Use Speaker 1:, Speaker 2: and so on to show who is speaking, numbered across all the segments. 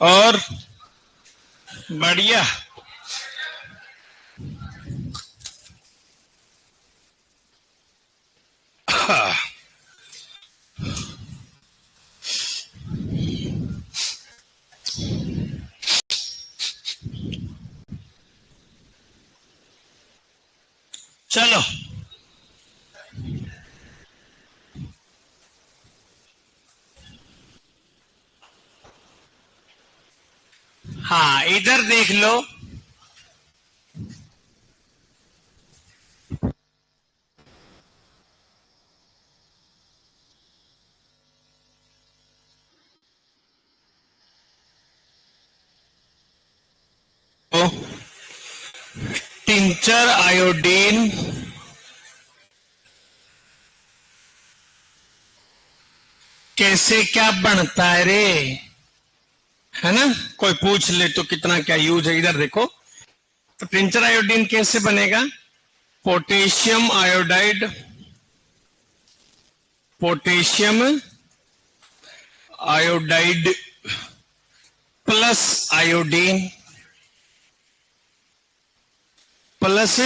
Speaker 1: और बढ़िया। चलो हाँ, इधर देख लो। टिंचर आयोडीन कैसे क्या बनता है रे, है ना? कोई पूछ ले तो कितना क्या यूज है। इधर देखो, तो टिंचर आयोडीन कैसे बनेगा? Potassium iodide, potassium iodide plus iodine plus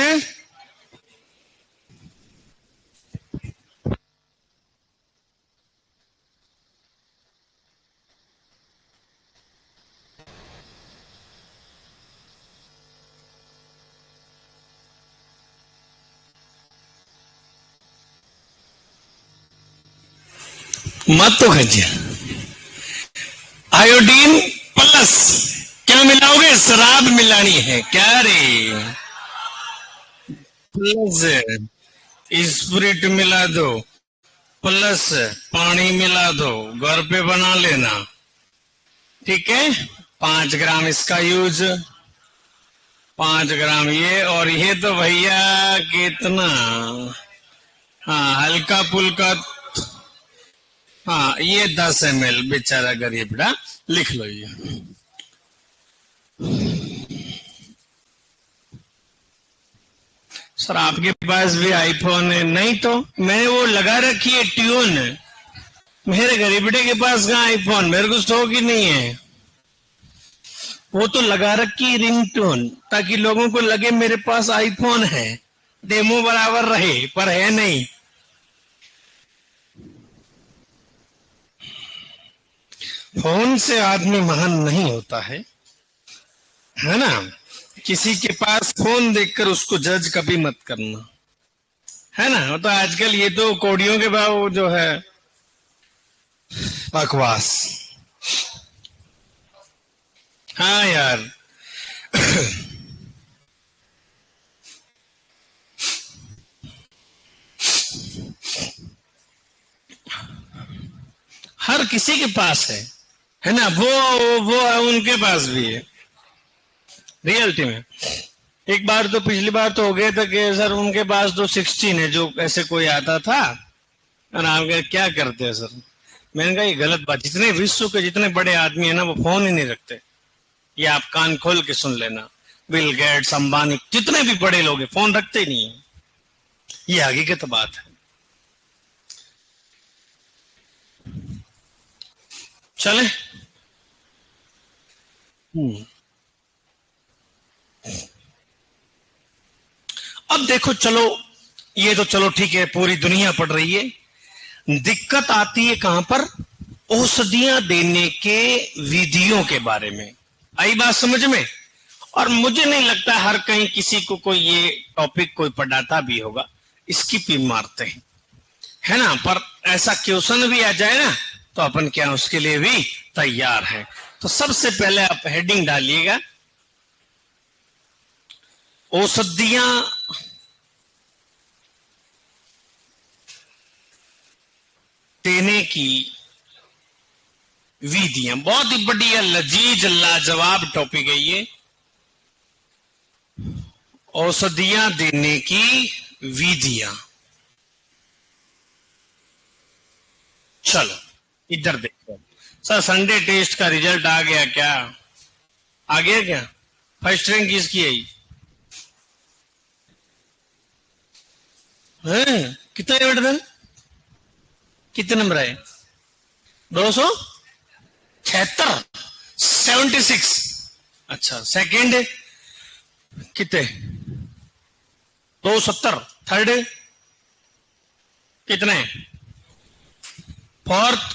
Speaker 1: मत तो खींचिए। आयोडीन प्लस क्या मिलाओगे? शराब मिलानी है क्या रे? प्लस स्पिरिट मिला दो, प्लस पानी मिला दो, घर पे बना लेना। ठीक है, 5 ग्राम इसका यूज, 5 ग्राम ये, और ये तो भैया कितना, हाँ हल्का फुल्का। हाँ ये 10 ml, बेचारा गरीबड़ा, लिख लो ये। सर आपके पास भी आईफोन है? नहीं तो मैंने वो लगा रखी है ट्यून। मेरे गरीबड़े के पास कहाँ आईफोन, मेरे को शौक ही नहीं है। वो तो लगा रखी रिंगटोन, ताकि लोगों को लगे मेरे पास आईफोन है, डेमो बराबर रहे, पर है नहीं। फोन से आदमी महान नहीं होता है ना? किसी के पास फोन देखकर उसको जज कभी मत करना, है ना? तो आजकल ये तो कोड़ियों के भाव जो है, बकवास। हाँ यार। हर किसी के पास है ना? वो उनके पास भी है रियलिटी में। एक बार तो, पिछली बार तो हो गया था कि सर उनके पास तो 16 है, जो ऐसे कोई आता था और आप क्या करते हैं सर? मैंने कहा ये गलत बात, जितने विश्व के जितने बड़े आदमी है ना, वो फोन ही नहीं रखते। ये आप कान खोल के सुन लेना, बिल गेट्स, अंबानी, जितने भी बड़े लोग हैं फोन रखते ही नहीं है। ये हकीकत बात है। चले। अब देखो, चलो ये तो चलो ठीक है, पूरी दुनिया पढ़ रही है। दिक्कत आती है कहां पर? औषधियां देने के विधियों के बारे में। आई बात समझ में? और मुझे नहीं लगता हर कहीं किसी को कोई ये टॉपिक कोई पढ़ाता भी होगा, स्किप ही मारते हैं, है ना? पर ऐसा क्वेश्चन भी आ जाए ना, तो अपन क्या उसके लिए भी तैयार है। तो सबसे पहले आप हेडिंग डालिएगा, औषधियां देने की विधियां। बहुत ही बढ़िया लजीज लाजवाब टॉपिक है ये, औषधियां देने की विधियां। चलो इधर देखो सर, संडे टेस्ट का रिजल्ट आ गया क्या? आ गया क्या? फर्स्ट रैंक किसकी आई है? कितना बेटा, कितने नंबर आए? 276। 76। अच्छा, सेकंड कितने? 270। थर्ड कितने? Fourth,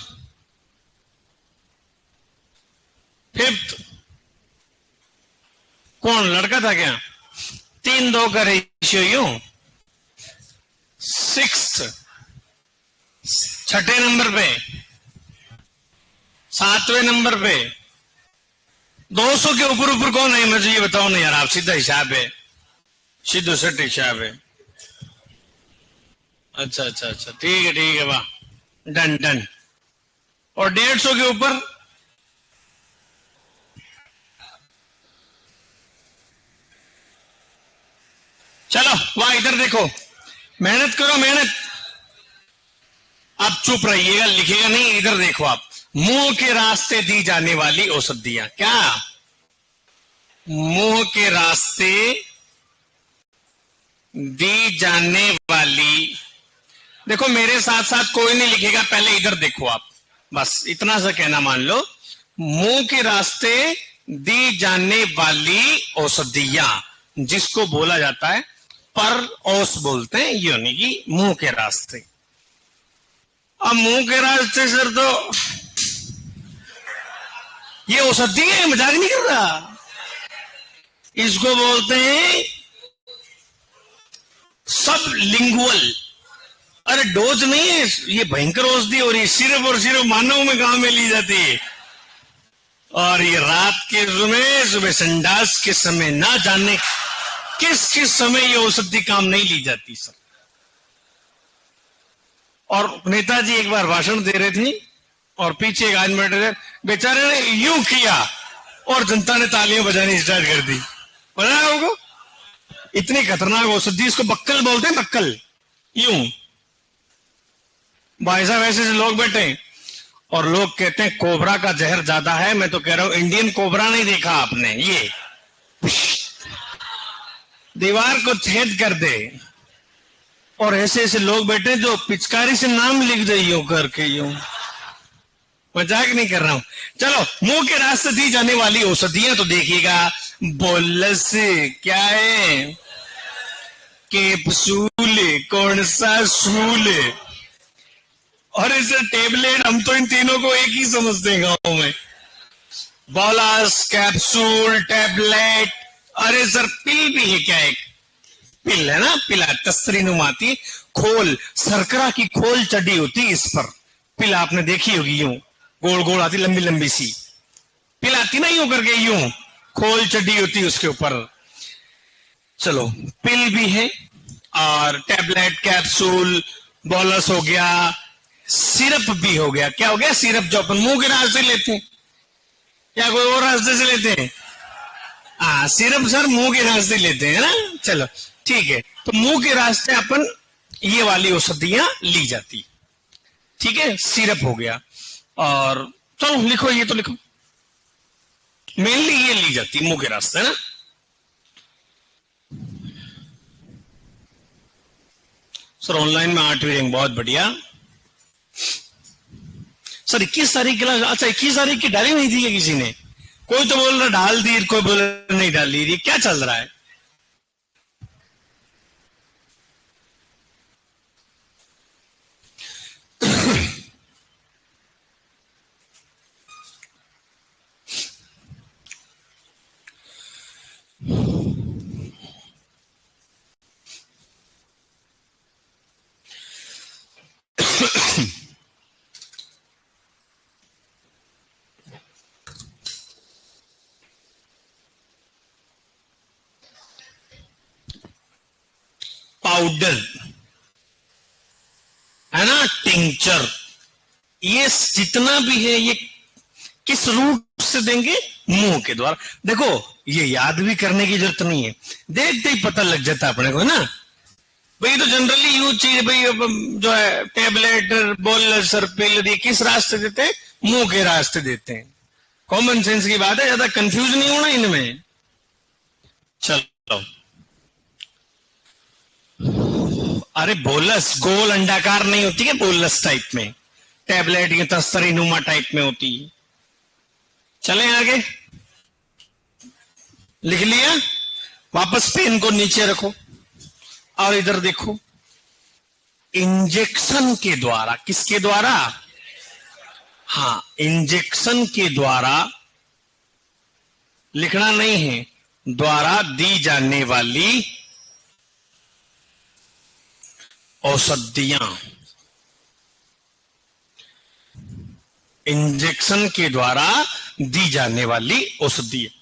Speaker 1: fifth. कौन लड़का था क्या? 3-2 का रेशियो यूं। सिक्स्थ, छठे नंबर पे, सातवें नंबर पे। 200 के ऊपर ऊपर कौन है? मुझे ये बताओ ना यार, आप सीधा हिसाब है, सीधो सेट हिसाब है। अच्छा अच्छा अच्छा, ठीक है, वाह, डन डन। और 150 के ऊपर? चलो वहां इधर देखो, मेहनत करो मेहनत। आप चुप रहिएगा, लिखेगा नहीं। इधर देखो आप, मुंह के रास्ते दी जाने वाली औषधियां। क्या? मुंह के रास्ते दी जाने वाली। देखो मेरे साथ साथ कोई नहीं लिखेगा, पहले इधर देखो आप, बस इतना सा कहना मान लो। मुंह के रास्ते दी जाने वाली औषधियां, जिसको बोला जाता है पर औष बोलते हैं, यानी कि मुंह के रास्ते। अब मुंह के रास्ते सर, तो ये औषधि है, मजाक नहीं कर रहा। इसको बोलते हैं सब लिंगुअल। अरे डोज नहीं है ये, भयंकर औषधि हो रही है। सिर्फ और सिर्फ मानव में काम में ली जाती है। और ये रात के समय, सुबह संडास के समय, ना जाने किस किस समय ये औषधि काम नहीं ली जाती सर। और नेताजी एक बार भाषण दे रहे थे और पीछे एक आदमी बैठे थे, बेचारे ने यूं किया और जनता ने तालियां बजानी स्टार्ट कर दी। पता है आपको? इतनी खतरनाक औषधि, इसको बक्कल बोलते हैं, बक्कल। यूं भाई साहब ऐसे से लोग बैठे और लोग कहते हैं कोबरा का जहर ज्यादा है। मैं तो कह रहा हूं इंडियन कोबरा नहीं देखा आपने, ये दीवार को छेद कर दे। और ऐसे ऐसे लोग बैठे जो पिचकारी से नाम लिख दे यूं करके, यूं। मजाक नहीं कर रहा हूं। चलो, मुंह के रास्ते दी जाने वाली औषधियां तो देखिएगा। बोलस क्या है? कैप्सूल। कौन सा सूल? और इसे टेबलेट, हम तो इन तीनों को एक ही समझते हैं गांव में। Bolus, capsule, tablet. अरे सर पिल भी है क्या? एक पिल है ना, पिला तस्तरी नुमाती खोल, सरकरा की खोल चढ़ी होती इस पर। पिल आपने देखी होगी, यूं गोल गोल आती, लंबी लंबी सी पिल आती ना, यूं करके, यूं खोल चढ़ी होती उसके ऊपर। चलो, पिल भी है और टेबलेट, कैप्सूल, बोलस हो गया, सिरप भी हो गया। क्या हो गया? सिरप, जो अपन मुंह के रास्ते लेते हैं या कोई और रास्ते से लेते हैं? सिरप सर मुंह के रास्ते लेते हैं ना। चलो ठीक है, तो मुंह के रास्ते अपन ये वाली औषधियां ली जाती। ठीक है, सिरप हो गया। और चलो लिखो, ये तो लिखो, मेनली ये ली जाती मुंह के रास्ते ना। सर ऑनलाइन में 8वीं रैंक, बहुत बढ़िया सर। 21 तारीख के लिए, अच्छा 21 तारीख की डाली नहीं थी किसी ने? कोई तो बोल रहा डाल दी, कोई बोल रहा नहीं डाल दी। क्या चल रहा है? पाउडर है ना, टिंचर, ये जितना भी है ये किस रूट से देंगे? मुंह के द्वारा। देखो ये याद भी करने की जरूरत नहीं है, देखते ही पता लग जाता अपने को ना भाई। तो जनरली यूज चीज भाई, जो है टेबलेट, बोलस, पिल, ये किस रास्ते देते हैं? मुंह के रास्ते देते हैं। कॉमन सेंस की बात है, ज्यादा कंफ्यूज नहीं होना इनमें। चलो, अरे बोलस गोल अंडाकार नहीं होती है, बोलस टाइप में। टैबलेट ये तस्तरी नुमा टाइप में होती है। चलें आगे, लिख लिया? वापस पेन को नीचे रखो और इधर देखो। इंजेक्शन के द्वारा, किसके द्वारा? हाँ, इंजेक्शन के द्वारा, लिखना नहीं है, द्वारा दी जाने वाली औषधियां, इंजेक्शन के द्वारा दी जाने वाली औषधियां।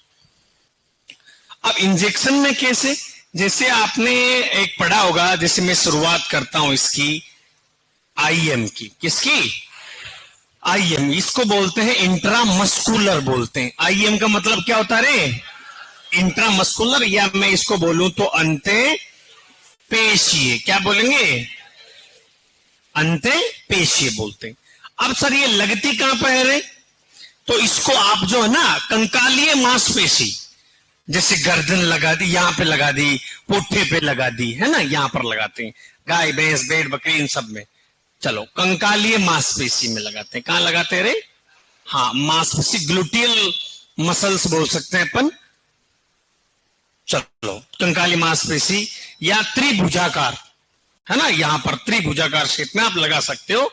Speaker 1: अब इंजेक्शन में कैसे? जैसे आपने एक पढ़ा होगा, जैसे मैं शुरुआत करता हूं इसकी आईएम की, किसकी? आईएम, इसको बोलते हैं इंट्रामस्कुलर बोलते हैं। आईएम का मतलब क्या होता है रे? इंट्रामस्कुलर, या मैं इसको बोलूं तो अंते पेशीय। क्या बोलेंगे? अंते पेशीय बोलते हैं। अब सर ये लगती कहां पर है रे? तो इसको आप जो है ना, कंकालीय मांसपेशी, जैसे गर्दन लगा दी, यहां पे लगा दी, पुट्ठे पे लगा दी, है ना, यहां पर लगाते हैं, गाय भैंस भेड़ बकरी इन सब में। चलो, कंकालीय मांसपेशी में लगाते हैं। कहां लगाते हैं रे? हाँ, मांसपेशी, ग्लूटियल मसल्स बोल सकते हैं अपन। चलो, कंकाली मांसपेशी या त्रिभुजाकार, है ना, यहां पर त्रिभुजाकार शेप में आप लगा सकते हो,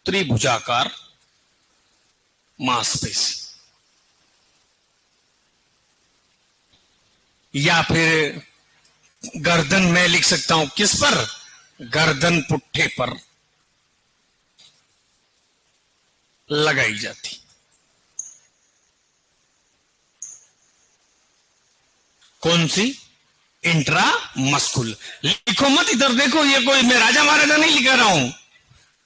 Speaker 1: त्रिभुजाकार मांसपेशी। या फिर गर्दन में लिख सकता हूं, किस पर? गर्दन पुट्ठे पर लगाई जाती। कौन सी? Intra muscular. लिखो मत, इधर देखो, ये कोई मैं राजा महाराजा नहीं लिखा रहा हूं,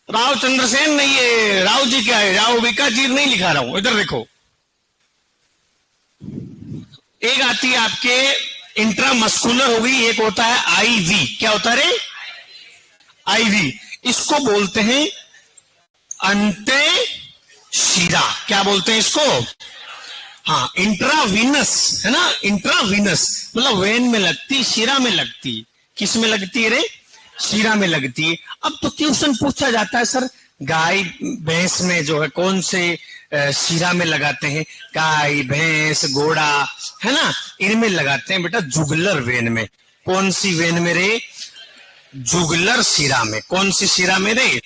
Speaker 1: राव चंद्रसेन नहीं है, राव जी क्या है, राव बीकाजीर नहीं लिखा रहा हूं। इधर देखो, एक आती है आपके इंट्रामस्कुलर हो गई, एक होता है आईवी। क्या होता है रे? आईवी। इसको बोलते हैं अंते शिरा। क्या बोलते हैं इसको? हाँ, इंट्रावीनस, है ना, इंट्रावीनस मतलब वेन में लगती, शिरा में लगती। किस में लगती है रे? शिरा में लगती है। अब तो क्वेश्चन पूछा जाता है, सर गाय भैंस में जो है कौन से शिरा में लगाते हैं? गाय भैंस घोड़ा, है ना, इनमें लगाते हैं बेटा, जुगलर वेन में। कौन सी वेन में रे? जुगलर शिरा में। कौन सी शिरा में रे?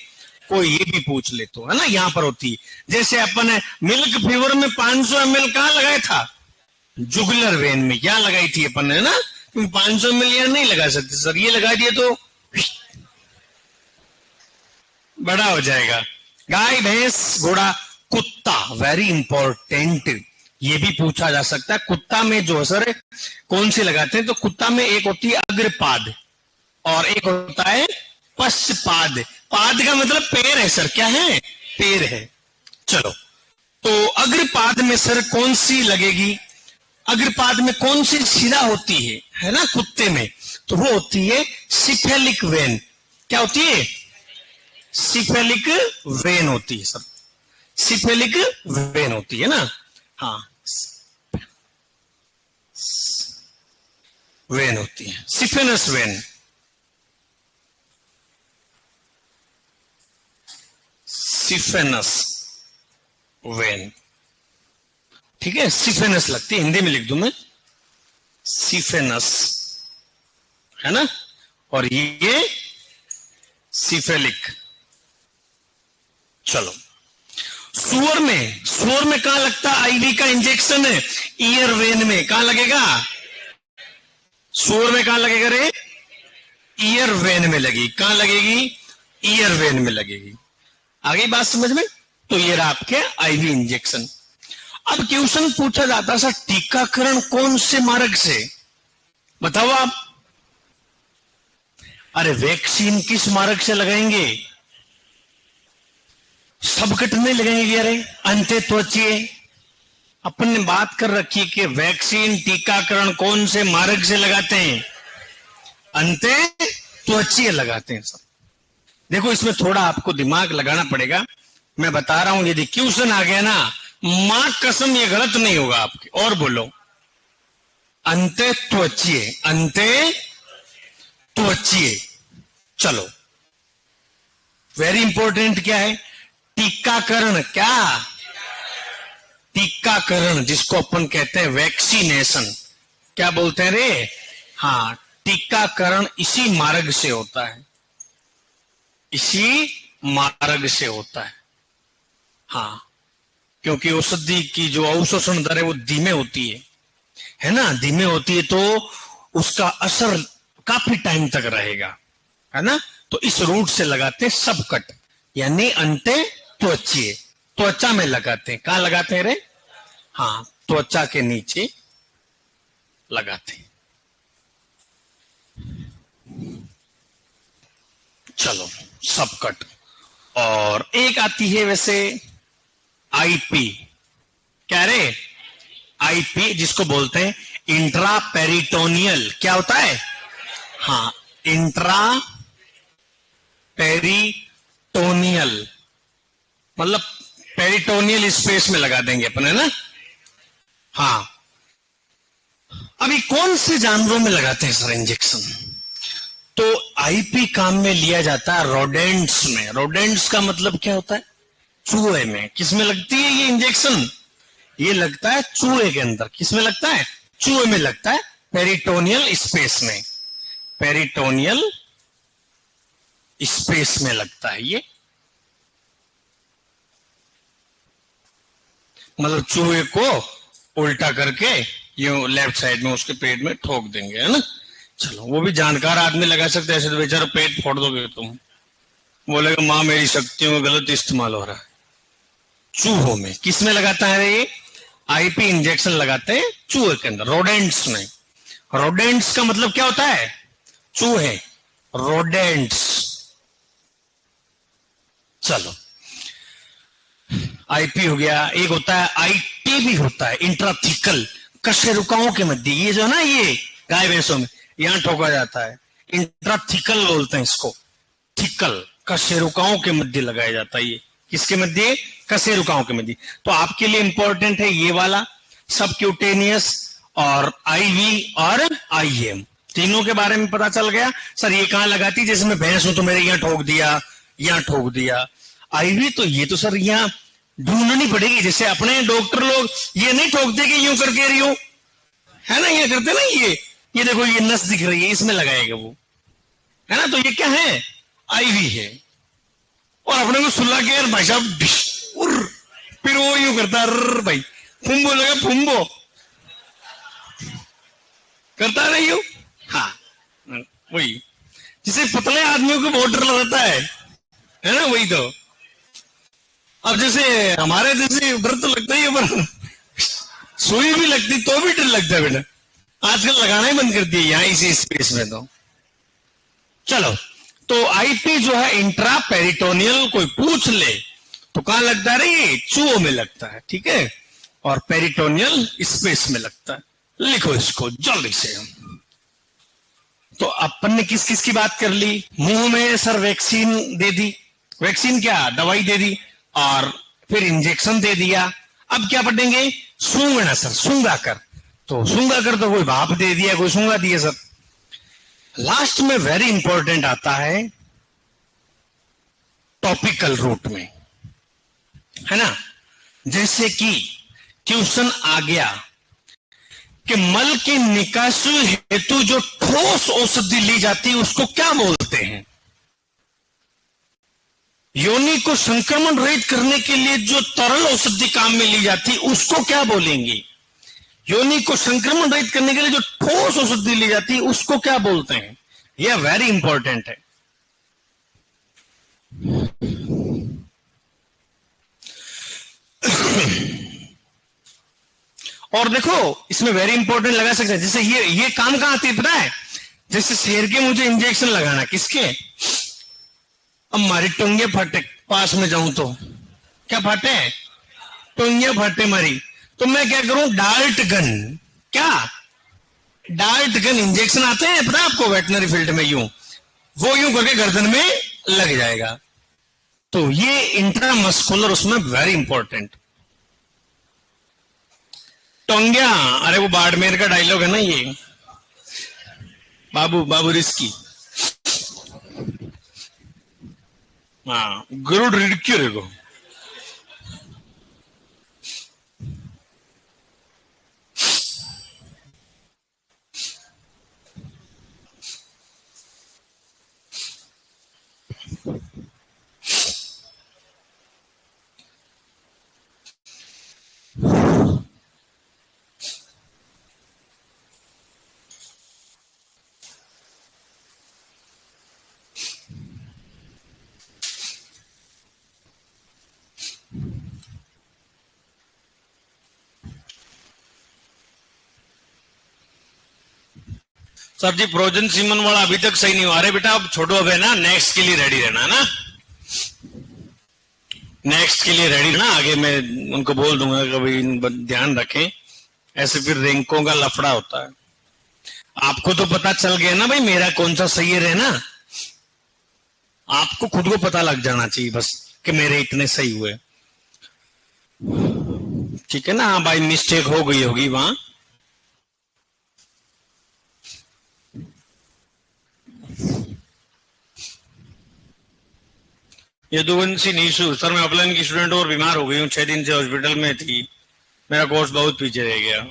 Speaker 1: कोई ये भी पूछ ले तो, है ना, यहां पर होती है। जैसे अपन मिल्क फीवर में 500 ml कहां लगाया था? जुगलर वेन में। क्या लगाई थी अपन, है ना, तुम 500 ml यहां नहीं लगा सकते सर, ये लगा दिए तो बड़ा हो जाएगा। गाय भैंस घोड़ा कुत्ता, वेरी इंपॉर्टेंट, ये भी पूछा जा सकता है। कुत्ता में जो सर कौन सी लगाते हैं? तो कुत्ता में एक होती है अग्रपाद और एक होता है पश्चपाद। पाद का मतलब पैर है सर, क्या है? पैर है। चलो, तो अग्रपाद में सर कौन सी लगेगी? अग्रपाद में कौन सी शिरा होती है ना, कुत्ते में? तो वो होती है सिफेलिक वेन। क्या होती है? सिफेलिक वेन होती है सर, सिफेलिक वेन होती है ना। हाँ, वेन होती है, सिफेनस वेन, सिफेनस वेन, ठीक है, सिफेनस लगती है। हिंदी में लिख दूं मैं, सिफेनस, है ना, और ये सिफेलिक। चलो, सुअर में कहां लगता है आईवी का इंजेक्शन? है ईयर वेन में। कहां लगेगा? सुअर में कहां लगेगा रे? ईयर वेन में लगेगी। कहां लगेगी? ईयर वेन में लगेगी। आ गई बात समझ में? तो ये रहा आपके आईवी इंजेक्शन। अब क्वेश्चन पूछा जाता है, सर टीकाकरण कौन से मार्ग से? बताओ आप। अरे वैक्सीन किस मार्ग से लगाएंगे? सब कट नहीं लगाएंगे। अरे अंते त्वचीय, अपन ने बात कर रखी कि वैक्सीन टीकाकरण कौन से मार्ग से लगाते हैं? अंते त्वचीय लगाते हैं सब। देखो, इसमें थोड़ा आपको दिमाग लगाना पड़ेगा। मैं बता रहा हूं, यदि क्वेश्चन आ गया ना, मां कसम ये गलत नहीं होगा आपकी। और बोलो, अंते त्वचीय, अंते त्वचीय। चलो, वेरी इंपॉर्टेंट क्या है? टीकाकरण। क्या? टीकाकरण जिसको अपन कहते हैं वैक्सीनेशन, क्या बोलते हैं रे? हाँ, टीकाकरण इसी मार्ग से होता है, इसी मार्ग से होता है। हाँ, क्योंकि औषधि की जो अवशोषण दर है वो धीमे होती है ना, धीमे होती है, तो उसका असर काफी टाइम तक रहेगा, है ना। तो इस रूट से लगाते हैं सबकट, यानी अंते त्वचीय, त्वचा में लगाते हैं। कहां लगाते हैं रे? हाँ, त्वचा के नीचे लगाते हैं। चलो, सबकट। और एक आती है वैसे आईपी, क्या रे? आईपी, जिसको बोलते हैं इंट्रा पेरिटोनियल। क्या होता है? हाँ, इंट्रा पेरिटोनियल, मतलब पेरिटोनियल स्पेस में लगा देंगे अपन, है ना। हाँ, अभी कौन से जानवरों में लगाते हैं सर इंजेक्शन? तो आईपी काम में लिया जाता है रोडेंट्स में। रोडेंट्स का मतलब क्या होता है? चूहे में। किसमें लगती है ये इंजेक्शन? ये लगता है चूहे के अंदर। किसमें लगता है? चूहे में लगता है, पेरिटोनियल स्पेस में, पेरिटोनियल स्पेस में लगता है ये। मतलब चूहे को उल्टा करके ये लेफ्ट साइड में उसके पेट में ठोक देंगे, है ना। चलो, वो भी जानकार आदमी लगा सकते हैं, ऐसे तो बेचारा पेट फोड़ दोगे तुम, बोलेगा मां मेरी शक्तियों का गलत इस्तेमाल हो रहा है। चूहों में किसमें लगाता है ये? आईपी इंजेक्शन लगाते हैं चूहे के अंदर, रोडेंट्स में। रोडेंट्स का मतलब क्या होता है? चूहे, रोडेंट्स। चलो, आईपी हो गया। एक होता है आईटी भी होता है, इंट्राथिकल, कशेरुकाओं के मध्य। ये जो है ना, ये गाय भैंसों में यहां ठोका जाता है, इंट्राथिकल बोलते हैं इसको। थिकल, कशेरुकाओं के मध्य लगाया जाता है ये। किसके मध्य? कशेरुकाओं के मध्य। तो आपके लिए इंपॉर्टेंट है ये वाला, सबक्यूटेनियस और आईवी और आईएम, तीनों के बारे में पता चल गया। सर ये कहां लगाती? जैसे मैं भैंस हूं तो मेरे यहां ठोक दिया, यहां ठोक दिया। आईवी तो ये तो सर यहां ढूंढनी पड़ेगी। जैसे अपने डॉक्टर लोग ये नहीं ठोकते कि यूं करके रही हो, है ना, ये करते ना, ये देखो ये नस दिख रही है, इसमें लगाएगा वो, है ना। तो ये क्या है? आईवी है। और अपने को सुला के यार भाई साहब, फिर वो यूं करता है भाई, फुम्बो लगा, फुम्बो करता नहीं हूं। हाँ, वही जिसे पतले आदमियों को बहुत डर लगता है ना, वही तो। अब जैसे हमारे जैसे डर तो लगता ही है, पर सुई भी लगती तो भी डर लगता है बेटा। आजकल लगाना ही बंद कर दिया यहाँ इसी स्पेस में। तो चलो, तो आईपी जो है इंट्रा पेरिटोनियल, कोई पूछ ले तो कहां लगता है? ये चूहों में लगता है, ठीक है। और पेरिटोनियल स्पेस में लगता है। लिखो इसको जल्दी से। तो अपन ने किस किस की बात कर ली? मुंह में सर वैक्सीन दे दी, वैक्सीन क्या, दवाई दे दी, और फिर इंजेक्शन दे दिया। अब क्या पढ़ेंगे? सूंघना सर, सूंघा कर। तो सूंघा कर तो कोई भाप दे दिया, कोई सूंघा दिया सर। लास्ट में वेरी इंपॉर्टेंट आता है टॉपिकल रूट में, है ना। जैसे कि क्वेश्चन आ गया कि मल की निकासी हेतु जो ठोस औषधि ली जाती है उसको क्या बोलते हैं? योनि को संक्रमण रहित करने के लिए जो तरल औषधि काम में ली जाती है उसको क्या बोलेंगे? योनि को संक्रमण रहित करने के लिए जो ठोस औषधि ली जाती है उसको क्या बोलते हैं? यह वेरी इंपॉर्टेंट है। और देखो इसमें वेरी इंपॉर्टेंट लगा सकते हैं। जैसे ये काम कहां आती है पता है? जैसे शेर के मुझे इंजेक्शन लगाना, किसके? अब हमारी टोंगे फटे, पास में जाऊं तो क्या फटे? टोंगे फटे मारी, तो मैं क्या करूं? डार्ट गन, क्या डार्ट गन इंजेक्शन आते हैं पता है आपको वेटनरी फील्ड में, यूं वो यूं करके गर्दन में लग जाएगा। तो ये इंट्रामस्कुलर उसमें वेरी इंपॉर्टेंट। टोंग्या, अरे वो बाड़मेर का डायलॉग है ना ये, बाबू बाबू रिस्की। हाँ, गुरुड रिडक्यूर को। सर जी फ्रोजन सीमन वाला अभी तक सही नहीं हुआ। अरे बेटा अब छोड़ो, अब है ना, नेक्स्ट के लिए रेडी रहना है ना, नेक्स्ट के लिए रेडी रहना। आगे मैं उनको बोल दूंगा कभी ध्यान रखें, ऐसे फिर रैंकों का लफड़ा होता है। आपको तो पता चल गया ना भाई मेरा कौन सा सही है ना, आपको खुद को पता लग जाना चाहिए बस कि मेरे इतने सही हुए। ठीक है ना, हाँ भाई मिस्टेक हो गई होगी वहां। यदुवंशी नीशु, सर मैं अपलाइन की स्टूडेंट और बीमार हो गई हूँ, 6 दिन से हॉस्पिटल में थी, मेरा कोर्स बहुत पीछे रह गया।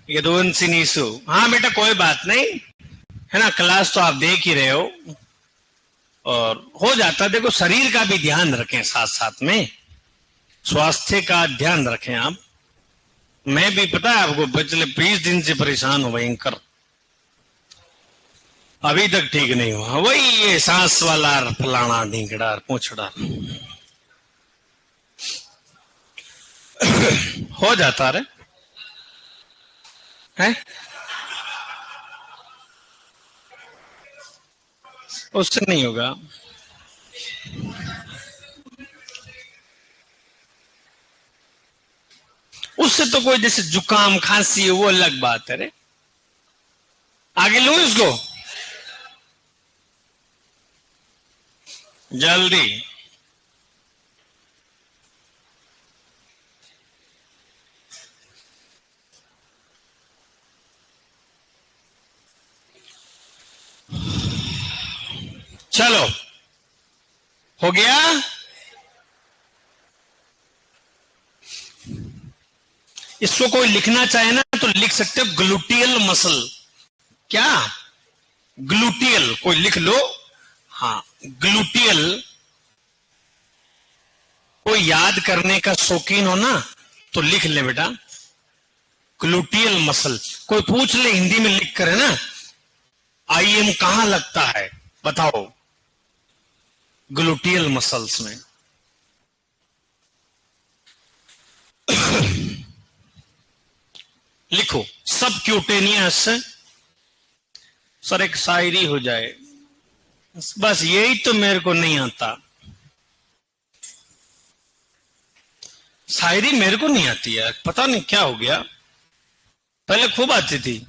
Speaker 1: यदुवंशी नीशु, हाँ बेटा कोई बात नहीं है ना, क्लास तो आप देख ही रहे हो और हो जाता। देखो शरीर का भी ध्यान रखें, साथ साथ में स्वास्थ्य का ध्यान रखें आप। मैं भी पता है आपको पिछले 20 दिन से परेशान हूं भयंकर, अभी तक ठीक नहीं हुआ। वही ये सांस वाला फलाना ढींगड़ा पूछड़ा हो जाता रे है, उससे नहीं होगा। उससे तो कोई जैसे जुकाम खांसी है वो अलग बात है रे। आगे लो इसको जल्दी। चलो हो गया। इसको कोई लिखना चाहे ना तो लिख सकते हो, ग्लूटियल मसल। क्या ग्लूटियल कोई लिख लो, हाँ ग्लूटियल। कोई याद करने का शौकीन हो ना तो लिख ले बेटा, ग्लूटियल मसल। कोई पूछ ले हिंदी में लिख कर है ना, आईएम कहां लगता है बताओ, ग्लूटियल मसल्स में। लिखो सब क्यूटेनियस। सर एक शायरी हो जाए बस, यही तो मेरे को नहीं आता, शायरी मेरे को नहीं आती यार, पता नहीं क्या हो गया, पहले खूब आती थी।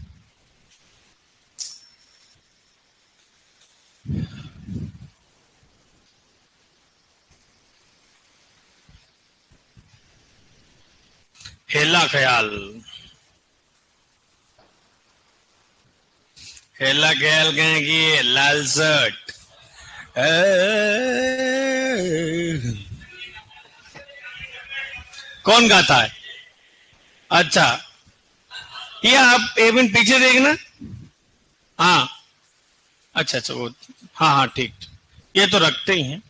Speaker 1: हेला ख्याल, हेला ख्याल कहेंगी लाल शर्ट। कौन गाता है? अच्छा ये आप एक मिनट पीछे देखना। हाँ अच्छा अच्छा वो, हाँ हाँ ठीक, ये तो रखते ही हैं।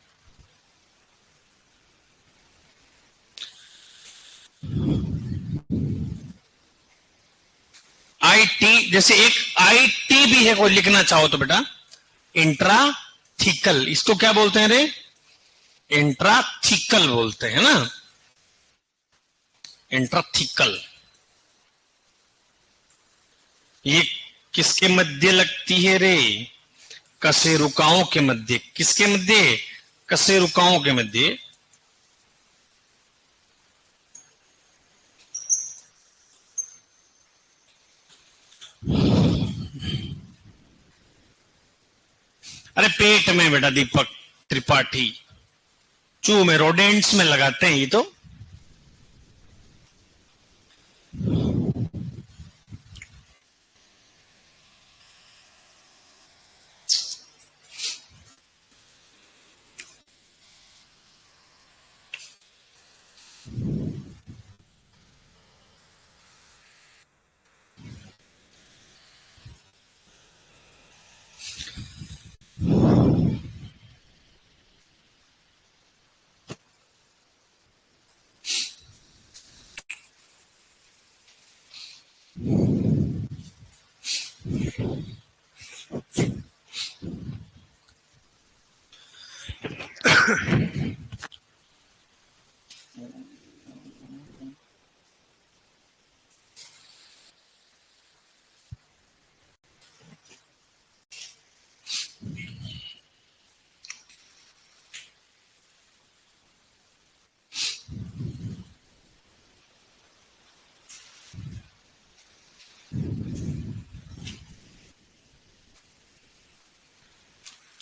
Speaker 1: आईटी, जैसे एक आईटी भी है, कोई लिखना चाहो तो बेटा इंट्राथिकल, इसको क्या बोलते हैं रे? इंट्राथिकल बोलते हैं ना, इंट्राथिकल। ये किसके मध्य लगती है रे? कशेरुकाओं के मध्य। किसके मध्य? कशेरुकाओं के मध्य। अरे पेट में बेटा दीपक त्रिपाठी, चू में रोडेंट्स में लगाते हैं ये तो।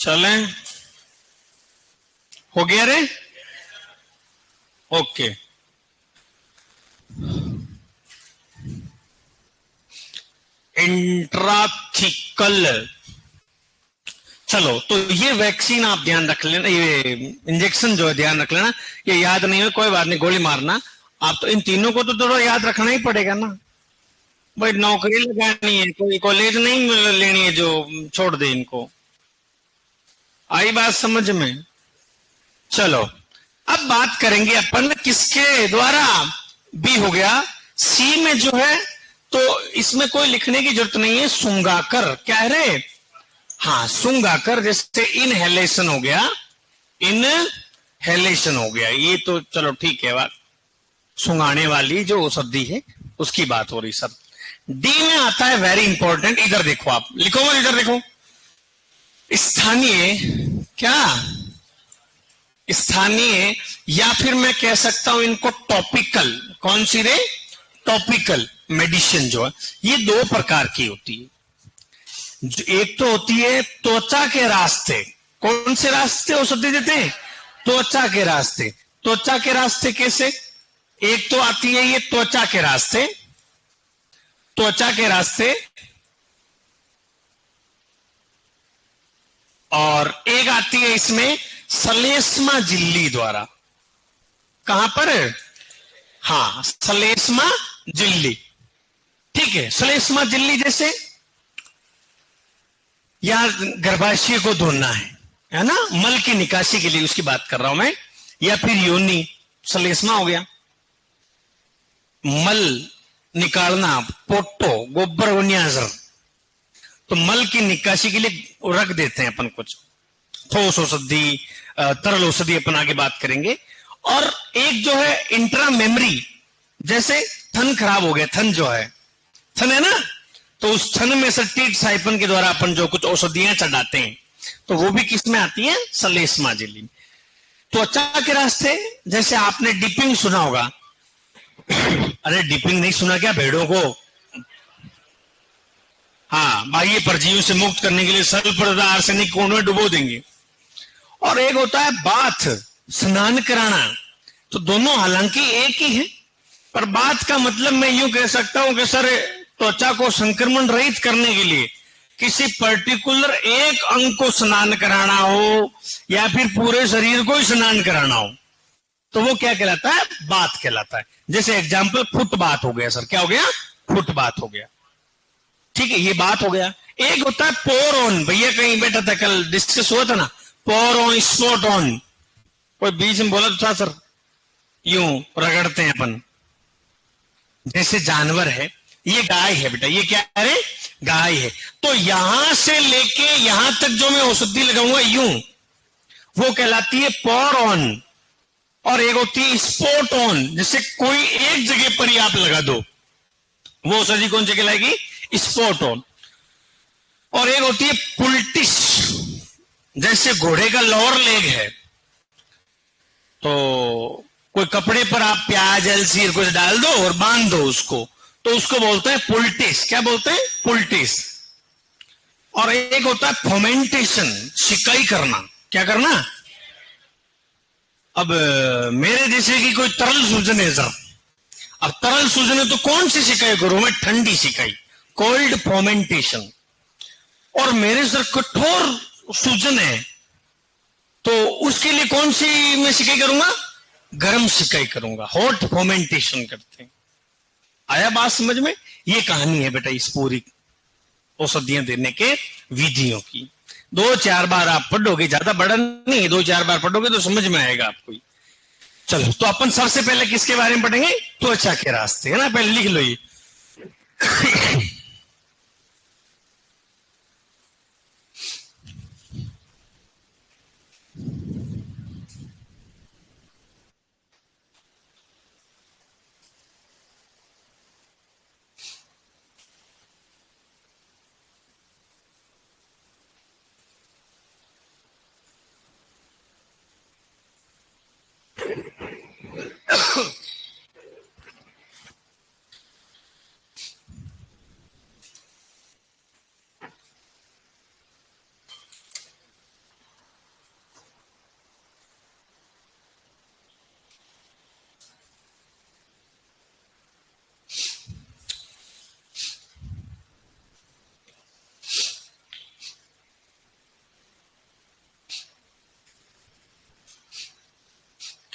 Speaker 1: चलें, हो गया रे? ओके। इंट्राथिकल, चलो तो ये वैक्सीन आप ध्यान रख लेना, ये इंजेक्शन जो है ध्यान रख लेना, ये याद नहीं हो कोई बात नहीं, गोली मारना। आप तो इन तीनों को तो थोड़ा याद रखना ही पड़ेगा ना भाई, नौकरी लगानी है, कोई कॉलेज नहीं लेनी है जो छोड़ दे इनको। आई बात समझ में? चलो अब बात करेंगे अपन किसके द्वारा। बी हो गया। सी में जो है तो इसमें कोई लिखने की जरूरत नहीं है, सुंगाकर। क्या है रे? हाँ, सुंगाकर। जैसे इनहेलेशन हो गया, इनहेलेशन हो गया, ये तो चलो ठीक है, बात सुंगाने वाली जो औषधि है उसकी बात हो रही सब। डी में आता है वेरी इंपॉर्टेंट, इधर देखो, आप लिखो मत, इधर देखो। स्थानीय, क्या स्थानीय, या फिर मैं कह सकता हूं इनको टॉपिकल। कौन सी रे? टॉपिकल मेडिसिन जो है ये दो प्रकार की होती है। एक तो होती है त्वचा के रास्ते। कौन से रास्ते औषधि देते हैं? त्वचा के रास्ते। त्वचा के रास्ते कैसे? एक तो आती है ये त्वचा के रास्ते, त्वचा के रास्ते, और एक आती है इसमें सलेस्मा झिल्ली द्वारा। कहां पर? हाँ, सलेस्मा झिल्ली। ठीक है, सलेस्मा झिल्ली जैसे या गर्भाशय को धोना है ना, मल की निकासी के लिए उसकी बात कर रहा हूं मैं, या फिर योनि, सलेस्मा हो गया, मल निकालना, पोटो, गोबर वन्याजर, तो मल की निकासी के लिए रख देते हैं अपन कुछ ठोस औषधि, तरल औषधि अपन आगे बात करेंगे। और एक जो है इंट्रा मेमरी, जैसे थन खराब हो गया, थन जो है, थन है ना, तो उस थन में से टीट साइपन के द्वारा अपन जो कुछ औषधियां चढ़ाते हैं, तो वो भी किस में आती है? सलेस्मा झिल्ली। त्वचा के रास्ते, जैसे आपने डिपिंग सुना होगा। अरे डिपिंग नहीं सुना क्या भेड़ों को? हाँ, बाह्य परजीवियों से मुक्त करने के लिए सल्फर आर्सेनिक कोण में डुबो देंगे। और एक होता है बाथ, स्नान कराना। तो दोनों हालांकि एक ही है, पर बाथ का मतलब मैं यूं कह सकता हूं कि सर त्वचा को संक्रमण रहित करने के लिए किसी पर्टिकुलर एक अंग को स्नान कराना हो या फिर पूरे शरीर को ही स्नान कराना हो, तो वो क्या कहलाता है? बाथ कहलाता है। जैसे एग्जाम्पल फुट बाथ हो गया सर, क्या हो गया? फुट बाथ हो गया। ठीक है, ये बात हो गया। एक होता है पोर ऑन, भैया कहीं बैठा था कल, डिस्कस हुआ था ना, पोर ऑन, स्पॉट ऑन। कोई बीच में बोला तो था सर, यूं रगड़ते हैं अपन। जैसे जानवर है, ये गाय है बेटा, ये क्या है? गाय है। तो यहां से लेके यहां तक जो मैं औषधि लगाऊंगा यूं, वो कहलाती है पोर ऑन। और एक होती है स्पॉट ऑन, जैसे कोई एक जगह पर ही आप लगा दो, वो औषधि कौन सी कहलाएगी? Spot on. और एक होती है पुल्टिस, जैसे घोड़े का लोअर लेग है, तो कोई कपड़े पर आप प्याज अलसी कुछ डाल दो और बांध दो उसको, तो उसको बोलते हैं पुल्टिस। क्या बोलते हैं? पुल्टिस। और एक होता है फोमेंटेशन, सिकाई करना। क्या करना? अब मेरे जैसे कि कोई तरल सूजन है सर, अब तरल सूजन है तो कौन सी सिकाई करूं मैं? ठंडी सिकाई, कोल्ड फोमेंटेशन। और मेरे सर कठोर सूजन है, तो उसके लिए कौन सी मैं सिकाई करूंगा? गर्म सिकाई करूंगा, हॉट फोमेंटेशन करते हैं। आया बात समझ में? ये कहानी है बेटा इस पूरी औषधियां देने के विधियों की। 2-4 बार आप पढ़ोगे, ज्यादा बड़ा नहीं, 2-4 बार पढ़ोगे तो समझ में आएगा आपको। चलो तो अपन सबसे पहले किसके बारे में पढ़ेंगे? त्वचा के रास्ते, है ना, पहले लिख लो ये।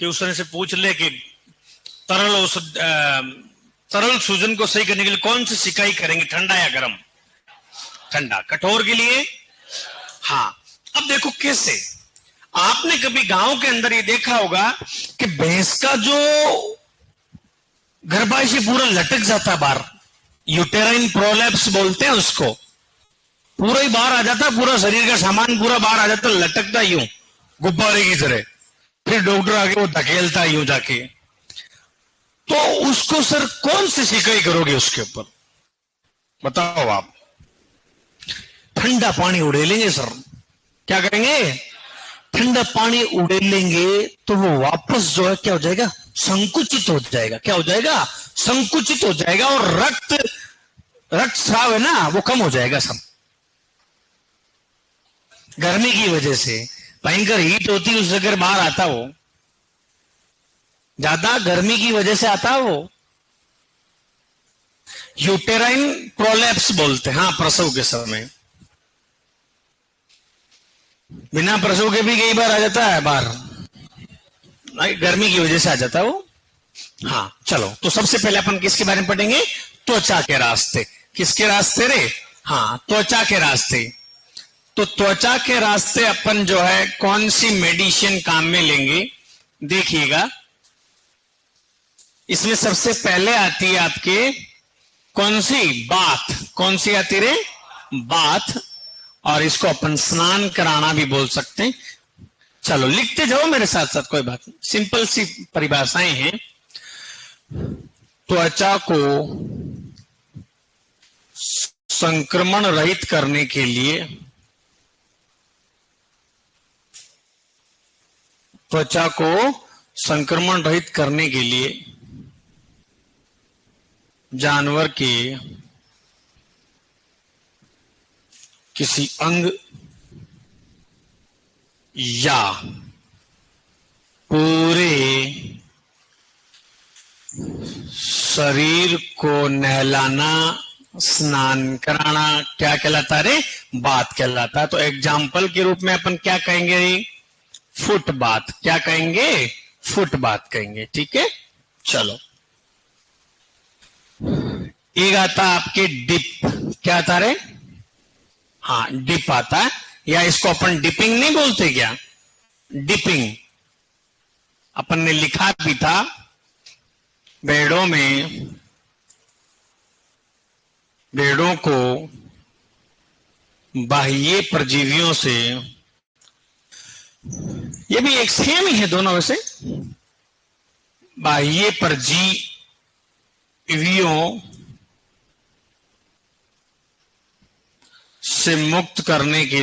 Speaker 1: कि उसने से पूछ ले कि तरल सूजन को सही करने के लिए कौन सी सिकाई करेंगे, ठंडा या गर्म? ठंडा। कठोर के लिए? हाँ। अब देखो कैसे, आपने कभी गांव के अंदर ये देखा होगा कि भैंस का जो गर्भाशय पूरा लटक जाता बाहर, यूटेराइन प्रोलैप्स बोलते हैं उसको, पूरा ही बाहर आ जाता, पूरा शरीर का सामान पूरा बाहर आ जाता, लटकता यूं गुब्बारे की तरह, फिर डॉक्टर आगे वो धकेलता यूं जाके। तो उसको सर कौन सी सिकाई करोगे उसके ऊपर, बताओ आप? ठंडा पानी उड़ेलेंगे सर। क्या करेंगे? ठंडा पानी उड़ेलेंगे तो वो वापस जो है क्या हो जाएगा, संकुचित हो जाएगा। क्या हो जाएगा? संकुचित हो जाएगा, और रक्त स्राव है ना वो कम हो जाएगा सब। गर्मी की वजह से भयंकर हीट होती है, उस जगह बाहर आता, वो ज्यादा गर्मी की वजह से आता है वो, यूटेराइन प्रोलैप्स बोलते हैं। हाँ, प्रसव के समय, बिना प्रसव के भी कई बार आ जाता है बाहर, गर्मी की वजह से आ जाता है वो। हाँ चलो, तो सबसे पहले अपन किसके बारे में पढ़ेंगे? त्वचा के रास्ते। किसके रास्ते रे? हाँ, त्वचा के रास्ते। तो त्वचा के रास्ते अपन जो है कौन सी मेडिसिन काम में लेंगे, देखिएगा। इसमें सबसे पहले आती है आपके कौन सी? बाथ। कौन सी आती रे? बाथ। और इसको अपन स्नान कराना भी बोल सकते हैं। चलो लिखते जाओ मेरे साथ साथ, कोई बात नहीं, सिंपल सी परिभाषाएं हैं। त्वचा को संक्रमण रहित करने के लिए, त्वचा को संक्रमण रहित करने के लिए जानवर के किसी अंग या पूरे शरीर को नहलाना, स्नान कराना क्या कहलाता रे? बात कहलाता। तो एग्जाम्पल के रूप में अपन क्या कहेंगे? फुट बात। क्या कहेंगे? फुट बात कहेंगे। ठीक है, चलो। एक आता आपके डिप। क्या आता रे? हाँ, डिप आता है, या इसको अपन डिपिंग नहीं बोलते क्या? डिपिंग अपन ने लिखा भी था, भेड़ों को बाह्य परजीवियों से, ये भी एक सेम ही है दोनों में से, बाह्य परजीवियों से मुक्त करने के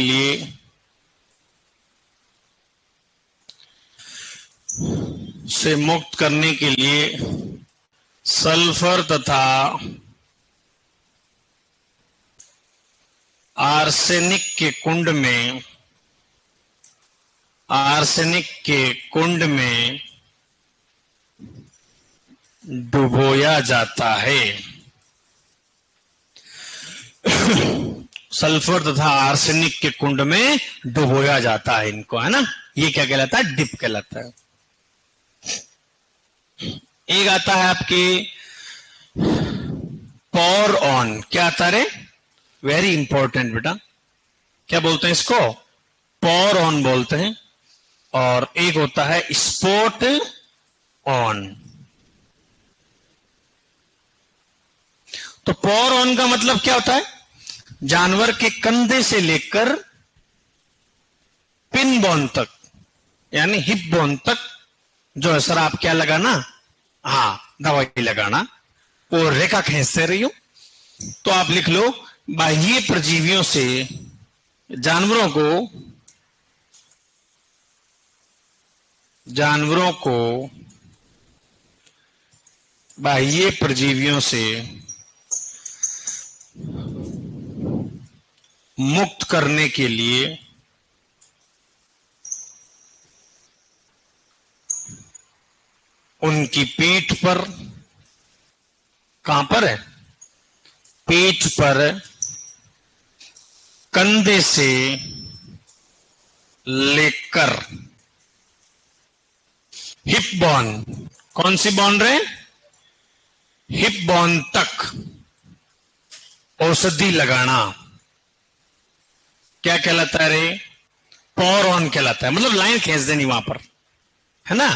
Speaker 1: लिए सल्फर तथा आर्सेनिक के कुंड में डुबोया जाता है। सल्फर तथा आर्सेनिक के कुंड में डुबोया जाता है इनको, है ना। ये क्या कहलाता है? डिप कहलाता है। एक आता है आपके पॉर ऑन। क्या आता रे? वेरी इंपॉर्टेंट बेटा, क्या बोलते हैं इसको? पॉर ऑन बोलते हैं। और एक होता है स्पॉट ऑन। तो पॉर ऑन का मतलब क्या होता है? जानवर के कंधे से लेकर पिन बोन तक, यानी हिप बोन तक जो है सर, आप क्या लगाना? हाँ, दवाई लगाना। वो रेखा खींचते रही हो, तो आप लिख लो, बाह्य परजीवियों से जानवरों को बाह्य परजीवियों से मुक्त करने के लिए उनकी पीठ पर, कहां पर है? पीठ पर कंधे से लेकर हिप बोन, कौन सी बोन रे? हिप बोन तक औषधि लगाना क्या कहलाता है रे? पॉर ऑन कहलाता है, मतलब लाइन खींच देनी वहां पर, है ना।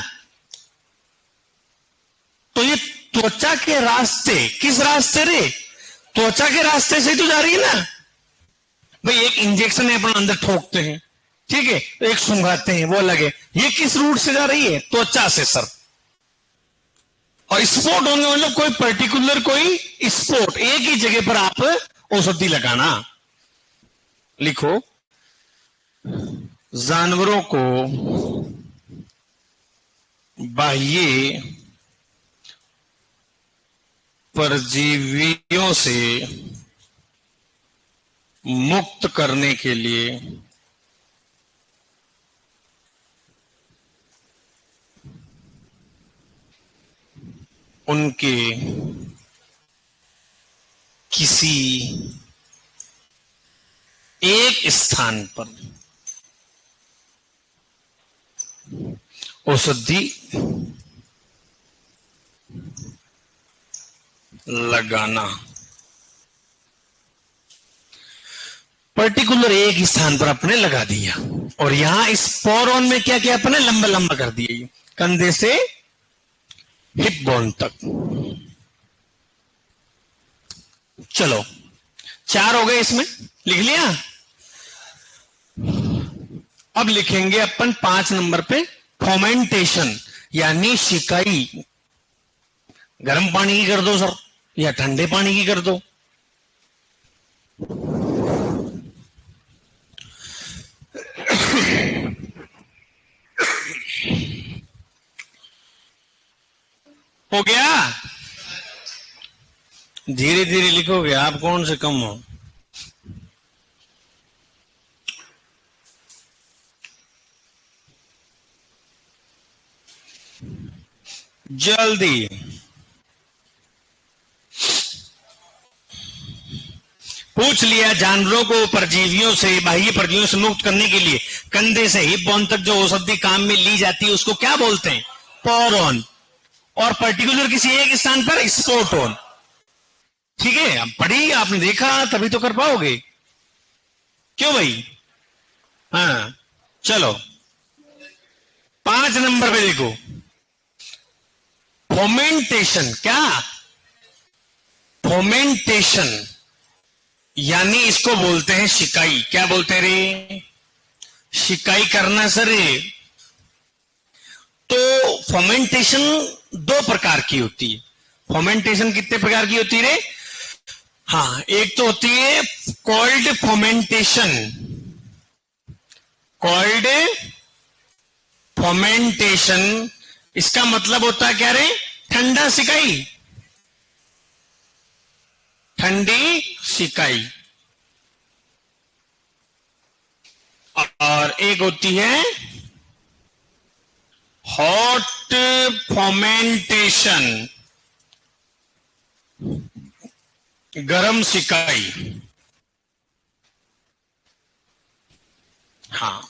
Speaker 1: तो ये त्वचा के रास्ते, किस रास्ते रे? त्वचा के रास्ते से तो जा रही है ना भाई। एक इंजेक्शन है अपन अंदर ठोकते हैं, ठीक है, तो एक सुंघाते हैं, वो अलग है। ये किस रूट से जा रही है? त्वचा से सर। और स्पॉट होंगे मतलब कोई पर्टिकुलर कोई स्पॉट, एक ही जगह पर आप औषधि लगाना। लिखो, जानवरों को बाह्य परजीवियों से मुक्त करने के लिए उनके किसी एक स्थान पर औषधि लगाना। पर्टिकुलर एक स्थान पर अपने लगा दिया, और यहां इस पोरॉन में क्या किया अपने? लंबा लंबा कर दिया, कंधे से हिप बोन तक। चलो 4 हो गए, इसमें लिख लिया। अब लिखेंगे अपन 5 नंबर पे फोमेंटेशन, यानी सिकाई। गर्म पानी की कर दो सर, या ठंडे पानी की कर दो। हो गया? धीरे धीरे लिखोगे आप, कौन से कम हो। जल्दी। पूछ लिया, जानवरों को परजीवियों से, बाह्य परजीवियों से मुक्त करने के लिए कंधे से हिप बोन तक जो औषधि काम में ली जाती है उसको क्या बोलते हैं? पोरॉन। और पर्टिकुलर किसी एक स्थान पर स्पॉट ऑन। ठीक है, अब पढ़ी आपने, देखा, तभी तो कर पाओगे। क्यों भाई? हाँ चलो 5 नंबर पे देखो, फोमेंटेशन। क्या? फोमेंटेशन यानी इसको बोलते हैं शिकाई। क्या बोलते हैं रे? शिकाई करना सर। तो फोमेंटेशन 2 प्रकार की होती है। फोमेंटेशन कितने प्रकार की होती है रे? हाँ, एक तो होती है कोल्ड फोमेंटेशन। कोल्ड फोमेंटेशन, इसका मतलब होता है क्या रे? ठंडा सिकाई, ठंडी सिकाई। और एक होती है हॉट फोमेंटेशन, गरम सिकाई। हाँ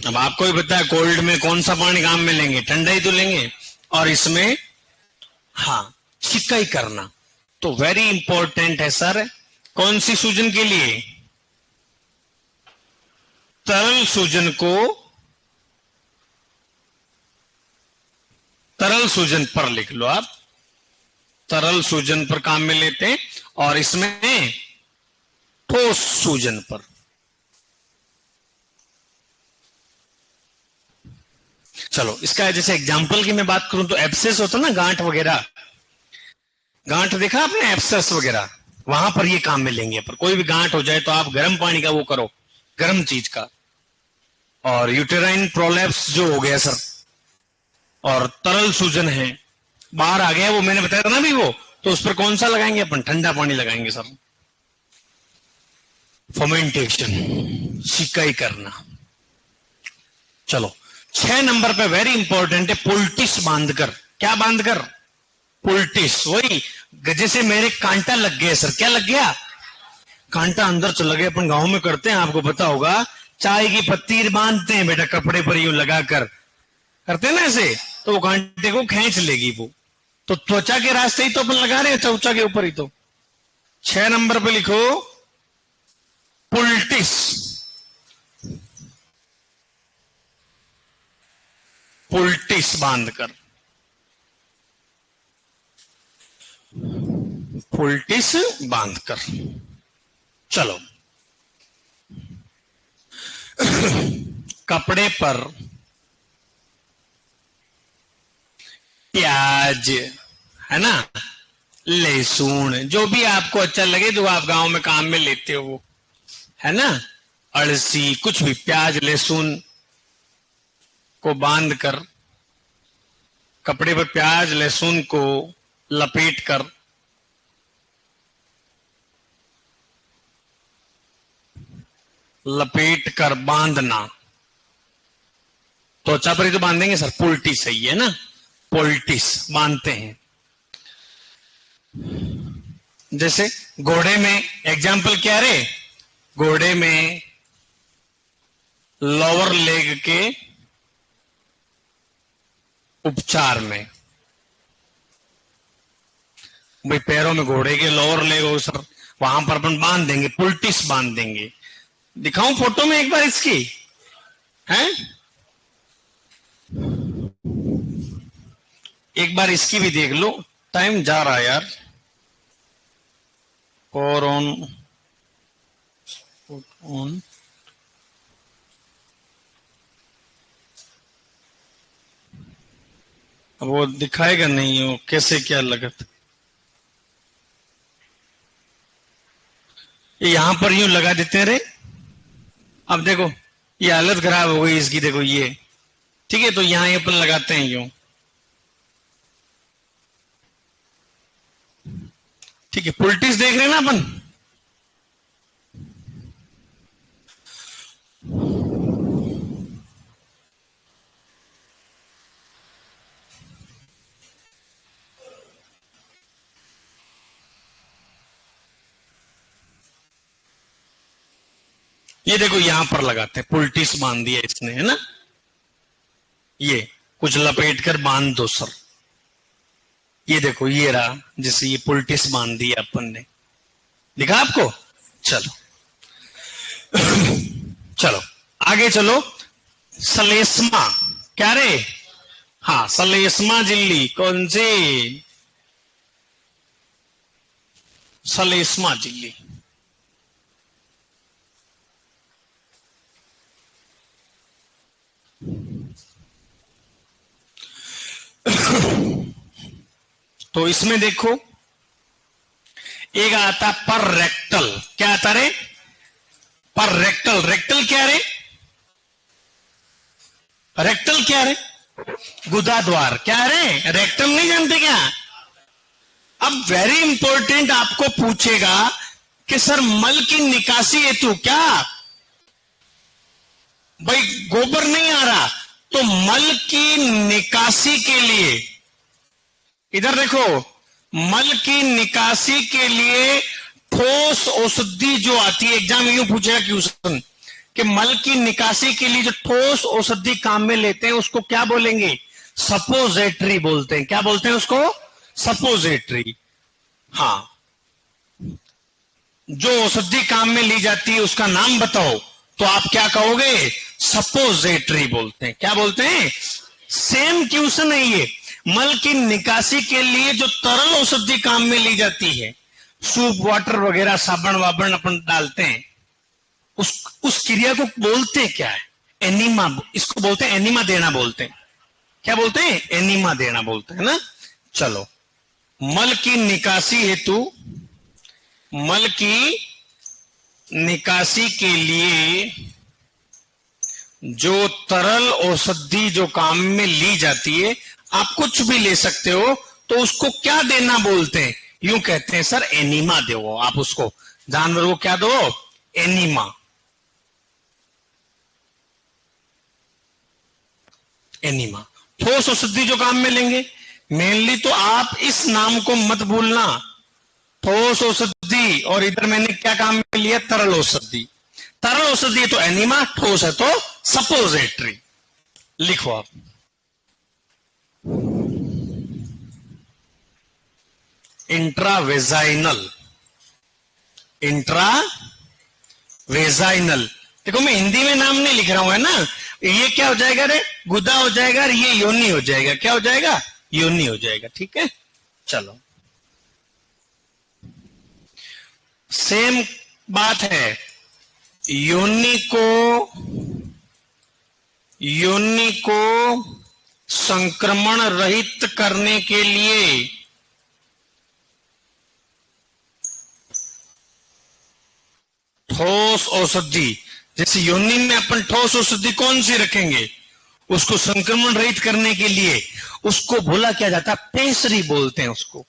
Speaker 1: अब आपको ही पता है कोल्ड में कौन सा पानी काम में लेंगे? ठंडा ही तो लेंगे। और इसमें हाँ सिकाई करना तो वेरी इंपॉर्टेंट है सर। कौन सी सूजन के लिए? तरल सूजन को तरल सूजन पर लिख लो आप, तरल सूजन पर काम में लेते हैं। और इसमें ठोस सूजन पर। चलो इसका जैसे एग्जांपल की मैं बात करूं तो एब्सेस होता ना, गांठ वगैरह, गांठ देखा आपने, एब्सेस वगैरह, वहां पर ये काम में लेंगे। पर कोई भी गांठ हो जाए तो आप गर्म पानी का वो करो, गर्म चीज का। और यूटेराइन प्रोलैप्स जो हो गया सर, और तरल सूजन है, बाहर आ गया वो, मैंने बताया था ना भी वो, तो उस पर कौन सा लगाएंगे अपन? ठंडा पानी लगाएंगे सर। फोमेंटेशन, सिकाई करना। चलो 6 नंबर पे वेरी इंपॉर्टेंट है पोल्टिस बांधकर। क्या बांधकर? पोल्टिस। वही जैसे मेरे कांटा लग गया सर, क्या लग गया? कांटा अंदर चला गया। अपन गांव में करते हैं, आपको पता होगा, चाय की पत्ती बांधते हैं बेटा कपड़े पर यूं लगाकर, करते हैं ना ऐसे, तो वो कांटे को खींच लेगी वो। तो त्वचा के रास्ते ही तो अपन लगा रहे हैं, त्वचा के ऊपर ही तो। 6 नंबर पे लिखो पुल्टिस। पुल्टिस बांधकर, पुल्टिस बांधकर। चलो कपड़े पर प्याज है ना, लहसुन, जो भी आपको अच्छा लगे, जो आप गांव में काम में लेते हो वो, है ना, अड़सी, कुछ भी, प्याज लहसुन को बांधकर, कपड़े पर प्याज लहसुन को लपेट कर बांधना। त्वचा पर ही तो बांधेंगे सर, पुल्टिस सही है ना, पुल्टिस बांधते हैं। जैसे घोड़े में एग्जाम्पल क्या रे, घोड़े में लोअर लेग के उपचार में, भाई पैरों में घोड़े के लोअर लेग हो सर, वहां पर अपन बांध देंगे, पुल्टिस बांध देंगे। दिखाऊं फोटो में एक बार इसकी, हैं, एक बार इसकी भी देख लो, टाइम जा रहा है यार। और ऑन अब वो दिखाएगा नहीं, वो कैसे क्या लगत, ये यहां पर यूं लगा देते हैं रे। अब देखो ये हालत खराब हो गई इसकी, देखो ये, ठीक है, तो यहां ये अपन लगाते हैं यूं, ठीक है, पुल्टिस देख रहे हैं ना अपन। ये देखो यहां पर लगाते हैं, पुल्टिस बांध दिया इसने, है ना, ये कुछ लपेट कर बांध दो सर। ये देखो ये रहा, जैसे ये पुल्टिस बांध दिया अपन ने, दिखा आपको। चलो चलो आगे चलो। सलेस्मा, क्या रे, हाँ सलेस्मा झिल्ली, कौन सी, सलेस्मा झिल्ली। तो इसमें देखो एक आता पर रेक्टल, क्या आता रे, पर रेक्टल। रेक्टल क्या रे, रेक्टल क्या रे, गुदाद्वार, क्या रे, रेक्टल नहीं जानते क्या। अब वेरी इंपॉर्टेंट आपको पूछेगा कि सर मल की निकासी हेतु क्या, भाई गोबर नहीं आ रहा, तो मल की निकासी के लिए, इधर देखो, मल की निकासी के लिए ठोस औषधि जो आती है, एग्जाम यूं पूछेगा क्वेश्चन कि मल की निकासी के लिए जो ठोस औषधि काम में लेते हैं उसको क्या बोलेंगे, सपोजिटरी बोलते हैं। क्या बोलते हैं उसको, सपोजिटरी। हाँ, जो औषधि काम में ली जाती है उसका नाम बताओ, तो आप क्या कहोगे, सपोजिटरी बोलते हैं। क्या बोलते हैं, सेम क्वेश्चन है ये। मल की निकासी के लिए जो तरल औषधि काम में ली जाती है, सूप वाटर वगैरह, साबुन वाबन अपन डालते हैं, उस क्रिया को बोलते क्या है, एनीमा। इसको बोलते हैं एनीमा देना बोलते हैं। क्या बोलते हैं, एनीमा देना बोलते हैं ना। चलो, मल की निकासी हेतु, मल की निकासी के लिए जो तरल औषधि जो काम में ली जाती है, आप कुछ भी ले सकते हो, तो उसको क्या देना बोलते हैं, यूं कहते हैं सर एनीमा दो। आप उसको जानवर को क्या दो, एनीमा। एनीमा ठोस औषधि जो काम में लेंगे, मेनली तो आप इस नाम को मत भूलना, ठोस औषधि, और इधर मैंने क्या काम में लिया, तरल औषधि। तरल औषधि है तो एनिमा, ठोस है तो सपोजिटरी। लिखो आप। इंट्रावेजाइनल, इंट्रावेजाइनल। देखो मैं हिंदी में नाम नहीं लिख रहा हूं, है ना। ये क्या हो जाएगा रे, गुदा हो जाएगा, और ये योनि हो जाएगा। क्या हो जाएगा, योनि हो जाएगा। ठीक है, चलो सेम बात है। योनि को संक्रमण रहित करने के लिए ठोस औषधि, जैसे योनि में अपन ठोस औषधि कौन सी रखेंगे, उसको संक्रमण रहित करने के लिए उसको बोला क्या जाता है, पेसरी बोलते हैं उसको।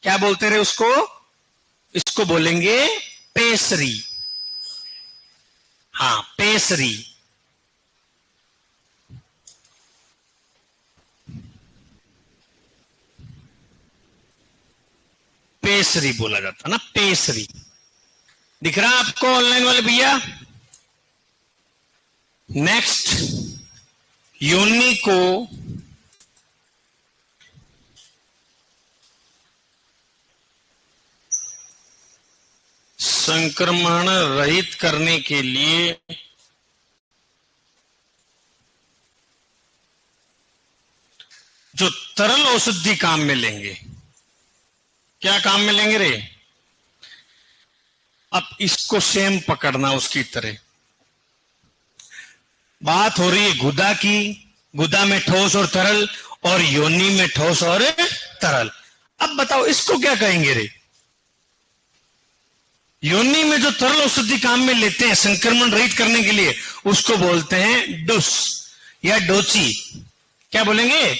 Speaker 1: क्या बोलते रहे उसको, इसको बोलेंगे पेसरी। हाँ, पेसरी। पेसरी बोला जाता ना, पेसरी। दिख रहा आपको ऑनलाइन वाले भैया। नेक्स्ट, योनि को संक्रमण रहित करने के लिए जो तरल औषधि काम में लेंगे, क्या काम में लेंगे रे। अब इसको सेम पकड़ना उसकी तरह। बात हो रही है गुदा की, गुदा में ठोस और तरल, और योनि में ठोस और तरल। अब बताओ इसको क्या कहेंगे रे। योनि में जो तरल औषधि काम में लेते हैं संक्रमण रहित करने के लिए, उसको बोलते हैं डुस या डोची। क्या बोलेंगे,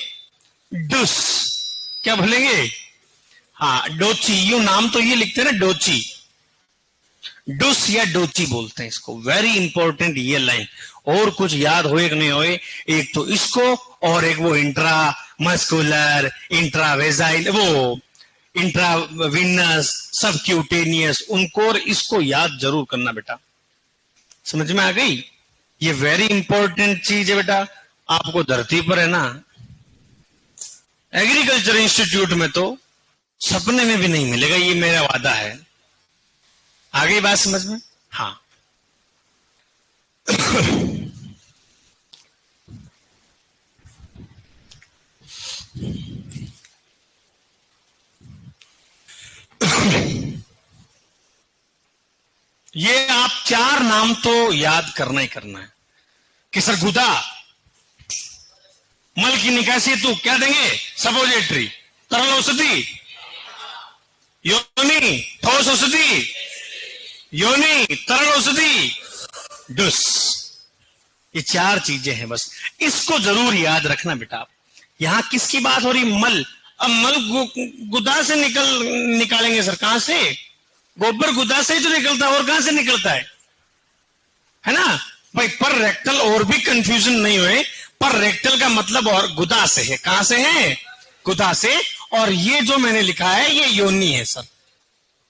Speaker 1: डुस। क्या बोलेंगे, हाँ डोची। यू नाम तो ये लिखते हैं ना, डोची। डुस या डोची बोलते हैं इसको। वेरी इंपॉर्टेंट ये लाइन, और कुछ याद होए कि नहीं होए, एक तो इसको और एक वो इंट्रा मस्कुलर, इंट्रावेजाइल, वो इंट्राविनस, सबक्यूटेनियस, उनको और इसको याद जरूर करना बेटा। समझ में आ गई। ये वेरी इंपॉर्टेंट चीज है बेटा। आपको धरती पर है ना, एग्रीकल्चर इंस्टीट्यूट में तो सपने में भी नहीं मिलेगा, ये मेरा वादा है। आ गई बात समझ में। हाँ ये आप चार नाम तो याद करना ही करना है कि सर गुदा, मल की निकासी हेतु क्या देंगे, सपोजिटरी। तरल औषधि, योनि ठोस औषधि, योनि तरल औषधि, डुस। ये चार चीजें हैं बस, इसको जरूर याद रखना बेटा। आप यहां किसकी बात हो रही, मल। अब मल गुदा से निकालेंगे सर, कहां से, गोबर गुदा से ही तो निकलता है, और कहां से निकलता है ना भाई। पर रेक्टल, और भी कंफ्यूजन नहीं हुए, पर रेक्टल का मतलब और गुदा से है। कहां से है, गुदा से। और ये जो मैंने लिखा है ये योनि है सर,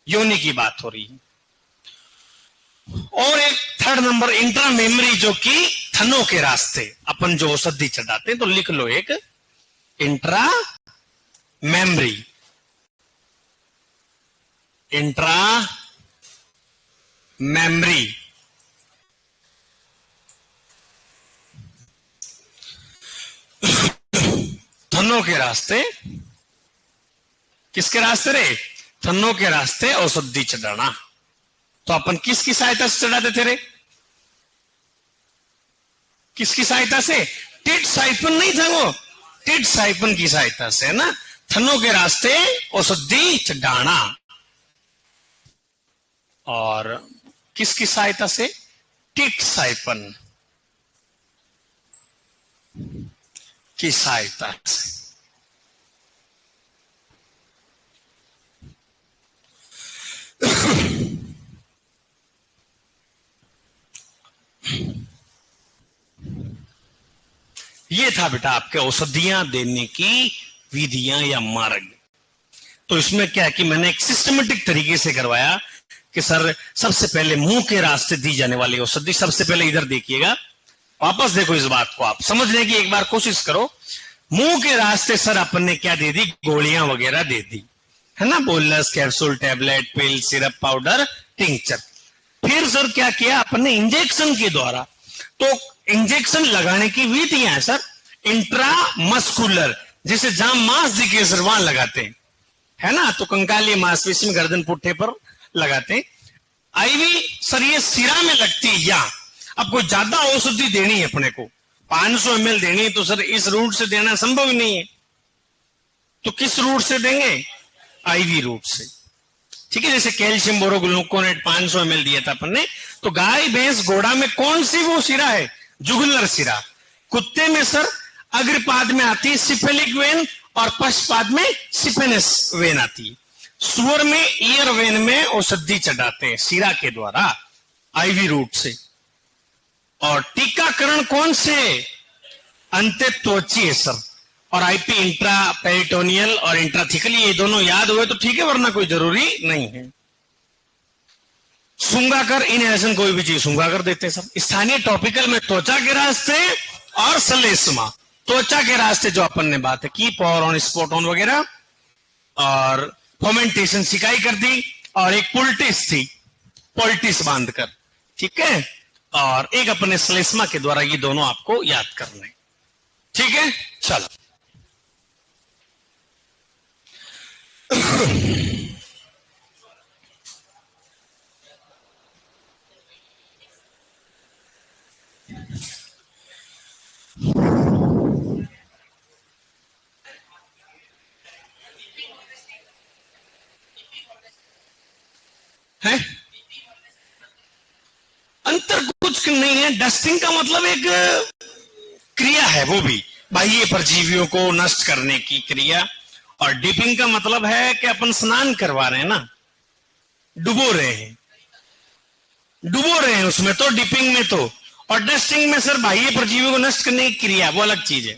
Speaker 1: योनि की बात हो रही है। और एक थर्ड नंबर इंट्रा मेमरी, जो कि थनों के रास्ते अपन जो औषधि चढ़ाते हैं, तो लिख लो एक इंट्रा मेमरी। इंट्रा मेमरी, थनों के रास्ते। किसके रास्ते रे, थनों के रास्ते औषधि चढ़ाना। तो अपन किसकी सहायता से चढ़ाते थे रे, किसकी सहायता से, टिट साइफन नहीं था वो, टिट साइफन की सहायता से, है ना। थनों के रास्ते औषधि चढ़ाना। और किसकी सहायता से, टिट साइफन की सहायता से। ये था बेटा आपके औषधियां देने की विधियां या मार्ग। तो इसमें क्या है कि मैंने एक सिस्टमेटिक तरीके से करवाया कि सर सबसे पहले मुंह के रास्ते दी जाने वाली औषधि, सबसे पहले इधर देखिएगा, वापस देखो इस बात को, आप समझने की एक बार कोशिश करो। मुंह के रास्ते सर अपन ने क्या दे दी, गोलियां वगैरह दे दी, है ना, बोलस, कैप्सूल, टैबलेट, पिल, सिरप, पाउडर, टिंचर। फिर सर क्या किया अपन ने, इंजेक्शन के द्वारा। तो इंजेक्शन लगाने की विधियां है सर, इंट्रामस्कुलर, जिसे जहां मांस दिखे सर वहां लगाते हैं, है ना, तो कंकाली मांसपेशी में, गर्दन पुट्ठे पर लगाते हैं। आईवी सर ये सिरा में लगती है, या अब कोई ज्यादा औषधि देनी है अपने को, 500 ml देनी है, तो सर इस रूट से देना संभव ही नहीं है, तो किस रूट से देंगे, आईवी रूट से, ठीक है। जैसे कैल्शियम बोरोग्लूकोनेट 500 ml दिया था अपन ने, तो गाय भैंस घोड़ा में कौन सी वो सिरा है, जुगुलर सिरा। कुत्ते में सर अग्रपाद में आती है सिफेलिक वेन, और पश्चपाद में सिफेनस वेन आती है। सुअर में ईयर वेन में औषधि चढ़ाते हैं सिरा के द्वारा, आईवी रूट से। और टीकाकरण कौन से, अंत्यत्वची है सर, और आईपी इंट्रा पेरिटोनियल और इंट्राथिकली, ये दोनों याद हुए तो ठीक है, वरना कोई जरूरी नहीं है। सूंघाकर इनहेलेशन, कोई भी चीज सूंघाकर देते हैं सर। स्थानीय टॉपिकल में त्वचा के रास्ते और सलेस्मा, त्वचा के रास्ते जो अपन ने बात है की, पॉर ऑन, स्पॉट ऑन वगैरह, और फोमेंटेशन सिकाई कर दी, और एक पुल्टिस थी, पोल्टिस बांधकर, ठीक है, और एक अपने सलेस्मा के द्वारा, ये दोनों आपको याद करने, ठीक है। चलो है, अंतर कुछ नहीं है। डस्टिंग का मतलब एक क्रिया है, वो भी बाह्य परजीवियों को नष्ट करने की क्रिया, और डिपिंग का मतलब है कि अपन स्नान करवा रहे हैं ना, डुबो रहे हैं, डुबो रहे हैं उसमें, तो डिपिंग में तो, और डस्टिंग में सर बाह्य परजीवियों को नष्ट करने की क्रिया, वो अलग चीज है,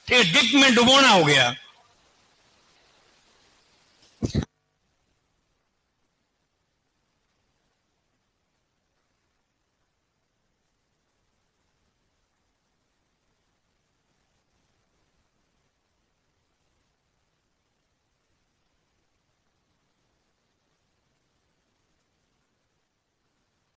Speaker 1: ठीक है। डिप में डुबोना हो गया।